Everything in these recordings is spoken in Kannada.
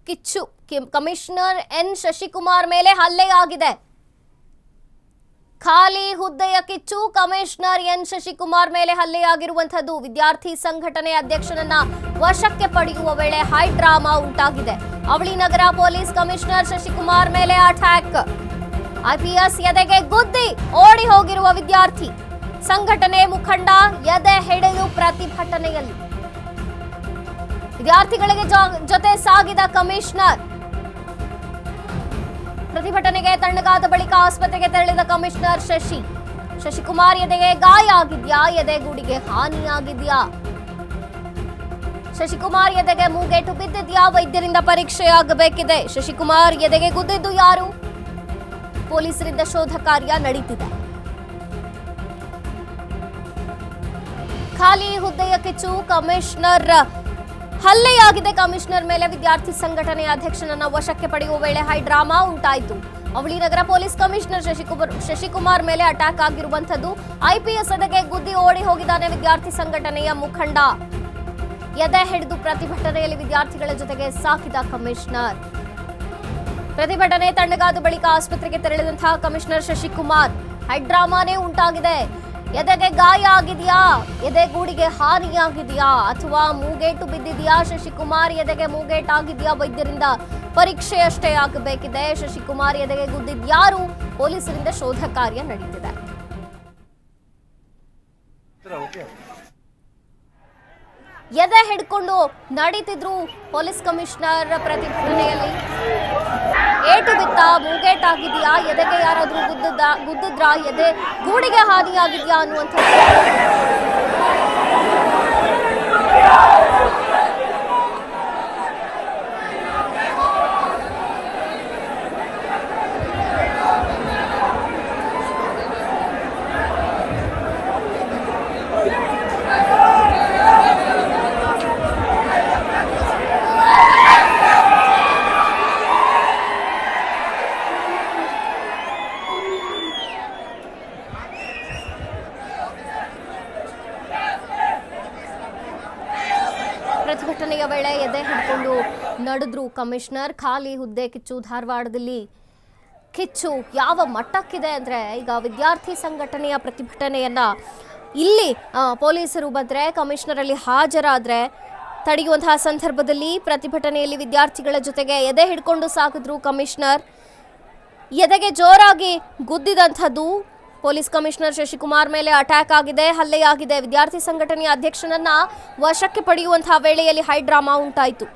ಕಿಚ್ಚು ಕಮಿಷನರ್ ಎನ್ ಶಶಿಕುಮಾರ್ ಮೇಲೆ ಹಲ್ಲೆಯಾಗಿದೆ. ಖಾಲಿ ಹುದ್ದೆಯ ಕಿಚ್ಚು ಕಮಿಷನರ್ ಎನ್ ಶಶಿಕುಮಾರ್ ಮೇಲೆ ಹಲ್ಲೆಯಾಗಿರುವಂತದ್ದು. ವಿದ್ಯಾರ್ಥಿ ಸಂಘಟನೆ ಅಧ್ಯಕ್ಷನನ್ನ ವಶಕ್ಕೆ ಪಡೆಯುವ ವೇಳೆ ಹೈ ಡ್ರಾಮಾ ಉಂಟಾಗಿದೆ. ಅವಳಿ ನಗರ ಪೊಲೀಸ್ ಕಮಿಷನರ್ ಶಶಿಕುಮಾರ್ ಮೇಲೆ ಅಟ್ಯಾಕ್. ಐಪಿಎಸ್ ಎದೆಗೆ ಗುದ್ದಿ ಓಡಿ ಹೋಗಿರುವ ವಿದ್ಯಾರ್ಥಿ ಸಂಘಟನೆ ಮುಖಂಡ ಎದೆ ಹಿಡಿದು ಪ್ರತಿಭಟನೆಯಲ್ಲಿ. ವಿದ್ಯಾರ್ಥಿಗಳಿಗೆ ಜೊತೆ ಸಾಗಿದ ಕಮಿಷನರ್. ಪ್ರತಿಭಟನೆಗೆ ತಣ್ಣಗಾದ ಬಳಿಕ ಆಸ್ಪತ್ರೆಗೆ ತೆರಳಿದ ಕಮಿಷನರ್ ಶಶಿಕುಮಾರ್ ಎದೆಗೆ ಗಾಯ ಆಗಿದ್ಯಾ, ಎದೆಗೂಡಿಗೆ ಹಾನಿಯಾಗಿದ್ಯಾ? ಶಶಿಕುಮಾರ್ ಎದೆಗೆ ಮೂಗೇಟು ಬಿದ್ದಿದ್ಯಾ? ವೈದ್ಯರಿಂದ ಪರೀಕ್ಷೆಯಾಗಬೇಕಿದೆ. ಶಶಿಕುಮಾರ್ ಎದೆಗೆ ಗುದ್ದಿದ್ದು ಯಾರು? ಪೊಲೀಸರಿಂದ ಶೋಧ ಕಾರ್ಯ ನಡೀತಿದೆ. ಖಾಲಿ ಹುದ್ದೆಯ ಕಿಚ್ಚು ಕಮಿಷನರ್ ಹಲ್ಲೆಯಾಗಿದೆ. ಕಮಿಷನರ್ ಮೇಲೆ ವಿದ್ಯಾರ್ಥಿ ಸಂಘಟನೆಯ ಅಧ್ಯಕ್ಷನನ್ನ ವಶಕ್ಕೆ ಪಡೆಯುವ ವೇಳೆ ಹೈ ಡ್ರಾಮಾ ಉಂಟಾಯಿತು. ಅವಳಿ ನಗರ ಪೊಲೀಸ್ ಕಮಿಷನರ್ ಶಶಿಕುಮಾರ್ ಮೇಲೆ ಅಟ್ಯಾಕ್ ಆಗಿರುವಂತದ್ದು. ಐಪಿಎಸ್ ಎದೆಗೆ ಗುದ್ದಿ ಓಡಿ ಹೋಗಿದ್ದಾನೆ ವಿದ್ಯಾರ್ಥಿ ಸಂಘಟನೆಯ ಮುಖಂಡ. ಎದೆ ಹಿಡಿದು ಪ್ರತಿಭಟನೆಯಲ್ಲಿ ವಿದ್ಯಾರ್ಥಿಗಳ ಜೊತೆಗೆ ಸಾಕಿದ ಕಮಿಷನರ್. ಪ್ರತಿಭಟನೆ ತಣ್ಣಗಾದ ಬಳಿಕ ಆಸ್ಪತ್ರೆಗೆ ತೆರಳಿದಂತಹ ಕಮಿಷನರ್ ಶಶಿಕುಮಾರ್. ಹೈ ಡ್ರಾಮಾನೇ ಉಂಟಾಗಿದೆ. ಎದೆಗೆ ಗಾಯ ಆಗಿದೆಯಾ, ಎದೆಗೂಡಿಗೆ ಹಾನಿಯಾಗಿದೆಯಾ ಅಥವಾ ಮೂಗೇಟು ಬಿದ್ದಿದೆಯಾ? ಶಶಿಕುಮಾರ್ ಎದೆಗೆ ಮೂಗೇಟಾಗಿದೆಯಾ? ವೈದ್ಯರಿಂದ ಪರೀಕ್ಷೆಯಷ್ಟೇ ಆಗಬೇಕಿದೆ. ಶಶಿಕುಮಾರ್ ಎದೆಗೆ ಗುದ್ದಿದ್ಯಾರು? ಪೊಲೀಸರಿಂದ ಶೋಧ ಕಾರ್ಯ ನಡೀತಿದೆ. ಎದೆ ಹಿಡ್ಕೊಂಡು ನಡೀತಿದ್ರು ಪೊಲೀಸ್ ಕಮಿಷನರ್ ಪ್ರತಿಭಟನೆಯಲ್ಲಿ. ಏಟು ಬಿತ್ತ, ಮೂಗೇಟಾಗಿದೆಯಾ, ಎದೆಗೆ ಯಾರಾದ್ರೂ ಗುದ್ದಿದ್ರಾ, ಎದೆ ಗೂಡಿಗೆ ಹಾನಿಯಾಗಿದೆಯಾ ಅನ್ನುವಂಥದ್ದು. ಪ್ರತಿಭಟನೆಯ ವೇಳೆ ಎದೆ ಹಿಡ್ಕೊಂಡು ನಡೆದ್ರು ಕಮಿಷನರ್. ಖಾಲಿ ಹುದ್ದೆ ಕಿಚ್ಚು. ಧಾರವಾಡದಲ್ಲಿ ಕಿಚ್ಚು ಯಾವ ಮಟ್ಟಕ್ಕಿದೆ ಅಂದರೆ, ಈಗ ವಿದ್ಯಾರ್ಥಿ ಸಂಘಟನೆಯ ಪ್ರತಿಭಟನೆಯನ್ನ ಇಲ್ಲಿ ಪೊಲೀಸರು ಬಂದರೆ, ಕಮಿಷನರ್ ಅಲ್ಲಿ ಹಾಜರಾದರೆ ತಡೆಯುವಂತಹ ಸಂದರ್ಭದಲ್ಲಿ ಪ್ರತಿಭಟನೆಯಲ್ಲಿ ವಿದ್ಯಾರ್ಥಿಗಳ ಜೊತೆಗೆ ಎದೆ ಹಿಡ್ಕೊಂಡು ಸಾಗಿದ್ರು ಕಮಿಷನರ್. ಎದೆಗೆ ಜೋರಾಗಿ ಗುದ್ದಿದಂಥದ್ದು. ಪೊಲೀಸ್ ಕಮಿಷನರ್ ಶಶಿಕುಮಾರ್ ಮೇಲೆ ಅಟ್ಯಾಕ್ ಆಗಿದೆ, ಹಲ್ಲೆಯಾಗಿದೆ. ವಿದ್ಯಾರ್ಥಿ ಸಂಘಟನೆಯ ಅಧ್ಯಕ್ಷನನ್ನ ವಶಕ್ಕೆ ಪಡೆಯುವಂತಹ ವೇಳೆಯಲ್ಲಿ ಹೈ ಡ್ರಾಮಾ ಉಂಟಾಯಿತು.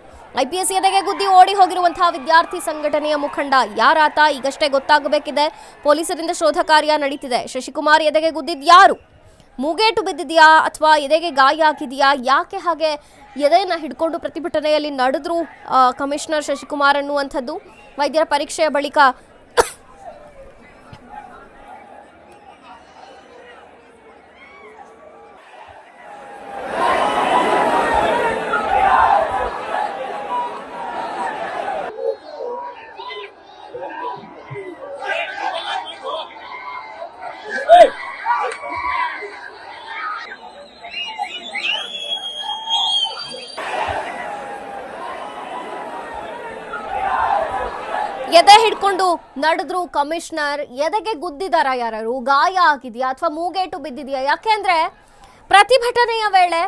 ಐಪಿಎಸ್ ಎದೆಗೆ ಗುದ್ದಿ ಓಡಿ ಹೋಗಿರುವಂತಹ ವಿದ್ಯಾರ್ಥಿ ಸಂಘಟನೆಯ ಮುಖಂಡ ಯಾರಾತ ಈಗಷ್ಟೇ ಗೊತ್ತಾಗಬೇಕಿದೆ. ಪೊಲೀಸರಿಂದ ಶೋಧ ಕಾರ್ಯ ನಡೀತಿದೆ. ಶಶಿಕುಮಾರ್ ಎದೆಗೆ ಗುದ್ದಿದ್ಯಾರು? ಮೂಗೇಟು ಬಿದ್ದಿದೆಯಾ ಅಥವಾ ಎದೆಗೆ ಗಾಯ ಆಗಿದೆಯಾ? ಯಾಕೆ ಹಾಗೆ ಎದೆಯನ್ನ ಹಿಡ್ಕೊಂಡು ಪ್ರತಿಭಟನೆಯಲ್ಲಿ ನಡೆದ್ರು ಕಮಿಷನರ್ ಶಶಿಕುಮಾರ್ ಅನ್ನುವಂಥದ್ದು ವೈದ್ಯರ ಪರೀಕ್ಷೆಯ ಬಳಿಕ ಎದೆ ಹಿಡ್ಕೊಂಡು ನಡೆದ್ರು ಕಮಿಷನರ್. ಎದೆಗೆ ಗುದ್ದಿದಾರ ಯಾರು? ಗಾಯ ಆಗಿದೆಯಾ ಅಥವಾ ಮೂಗೇಟು ಬಿದ್ದಿದೆಯಾ? ಯಾಕೆಂದ್ರೆ ಪ್ರತಿಭಟನೆಯ ವೇಳೆ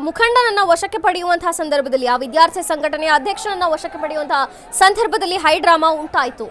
ಮುಖಂಡನನ್ನ ವಶಕ್ಕೆ ಪಡೆಯುವಂತಹ ಸಂದರ್ಭದಲ್ಲಿ, ಆ ವಿದ್ಯಾರ್ಥಿ ಸಂಘಟನೆಯ ಅಧ್ಯಕ್ಷನನ್ನ ವಶಕ್ಕೆ ಪಡೆಯುವಂತಹ ಸಂದರ್ಭದಲ್ಲಿ ಹೈ ಡ್ರಾಮಾ ಉಂಟಾಯಿತು.